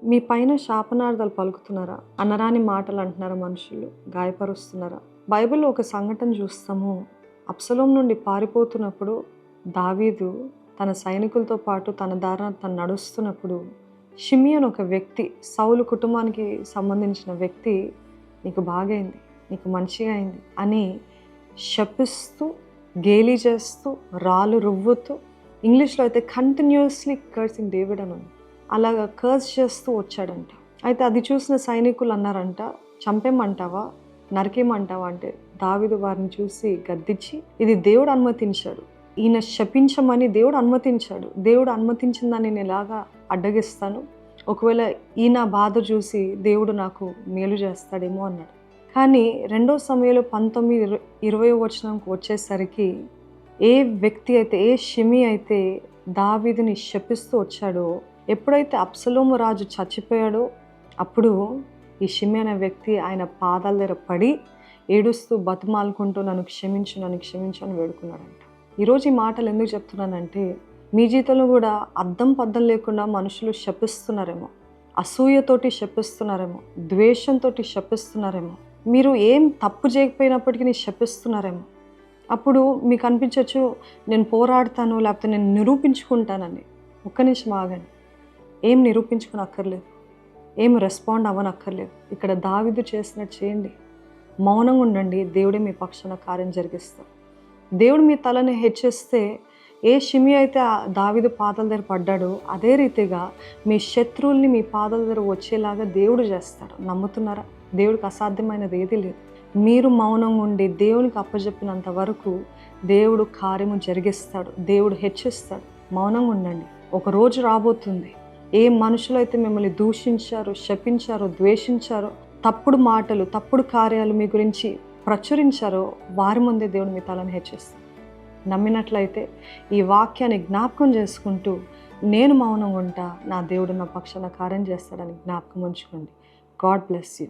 మీ పైన శాపనార్థాలు పలుకుతున్నారా? అనరాని మాటలు అంటున్నారా మనుషులు? గాయపరుస్తున్నారా? బైబిల్‌లో ఒక సంఘటన చూస్తాము. అబ్షలోము నుండి పారిపోతున్నప్పుడు దావీదు తన సైనికులతో పాటు తన దారిన తను నడుస్తున్నప్పుడు షిమియోను అని ఒక వ్యక్తి, సౌలు కుటుంబానికి సంబంధించిన వ్యక్తి, నీకు బాగైంది, నీకు మంచిగా అయింది అని శపిస్తూ, గేలి చేస్తూ, రాళ్ళు రువ్వుతూ, ఇంగ్లీష్‌లో అయితే కంటిన్యూయస్లీ కర్సింగ్ డేవిడ్ అని ఉంది. అలాగా కర్స్ చేస్తూ వచ్చాడంట. అయితే అది చూసిన సైనికులు అన్నారంట, చంపేమంటావా, నరికేమంటావా అంటే దావీదు వారిని చూసి గద్దించి, ఇది దేవుడు అనుమతించాడు, ఈయన శపించమని దేవుడు అనుమతించాడు, దేవుడు అనుమతించిన దాన్ని నేను ఎలాగా అడ్డగిస్తాను, ఒకవేళ ఈయన బాధ చూసి దేవుడు నాకు మేలు చేస్తాడేమో అన్నాడు. కానీ 2 సమూయేలు 19:20 వచనంకి వచ్చేసరికి ఏ వ్యక్తి అయితే, ఏ షిమి అయితే దావీదుని శపిస్తూ వచ్చాడో, ఎప్పుడైతే అబ్షలోము రాజు చచ్చిపోయాడో అప్పుడు ఈ షిమి అనే వ్యక్తి ఆయన పాదాల దగ్గర పడి ఏడుస్తూ బతిమాలుకుంటూ నన్ను క్షమించు, నన్ను క్షమించు అని వేడుకున్నాడంట. ఈరోజు ఈ మాటలు ఎందుకు చెప్తున్నానంటే, మీ జీవితంలో కూడా అద్దం పద్దం లేకుండా మనుషులు శపిస్తున్నారేమో, అసూయతోటి శపిస్తున్నారేమో, ద్వేషంతో శపిస్తున్నారేమో, మీరు ఏం తప్పు చేయకపోయినప్పటికీ శపిస్తున్నారేమో. అప్పుడు మీకు అనిపించవచ్చు, నేను పోరాడతాను, లేకపోతే నేను నిరూపించుకుంటానని. ఒక్క నిమిషం ఆగండి. ఏం నిరూపించుకునక్కర్లేదు, ఏం రెస్పాండ్ అవ్వనక్కర్లేదు. ఇక్కడ దావీదు చేసినట్టు చేయండి, మౌనంగా ఉండండి, దేవుడే మీ పక్షాన కార్యం జరిగిస్తారు. దేవుడు మీ తలని హెచ్చిస్తే, ఏ షిమి అయితే దావీదు పాదాల దగ్గర పడ్డాడో అదే రీతిగా మీ శత్రువుల్ని మీ పాదాల దగ్గర వచ్చేలాగా దేవుడు చేస్తాడు. నమ్ముతున్నారా? దేవుడికి అసాధ్యమైనది ఏదీ లేదు. మీరు మౌనంగా ఉండి దేవునికి అప్పచెప్పినంత వరకు దేవుడు కార్యము జరిగిస్తాడు, దేవుడు హెచ్చిస్తాడు. మౌనంగా ఉండండి. ఒక రోజు రాబోతుంది, ఏ మనుషులైతే మిమ్మల్ని దూషించారో, శపించారో, ద్వేషించారో, తప్పుడు మాటలు, తప్పుడు కార్యాలు మీ గురించి ప్రచురించారో, వారి ముందే దేవుడు మీ తలను హెచ్చిస్తాడు. నమ్మినట్లయితే ఈ వాక్యాన్ని జ్ఞాపకం చేసుకుంటూ, నేను మౌనంగా ఉంటా, నా దేవుడు నా పక్షాన కార్యం చేస్తాడని జ్ఞాపకం ఉంచుకోండి. God bless you.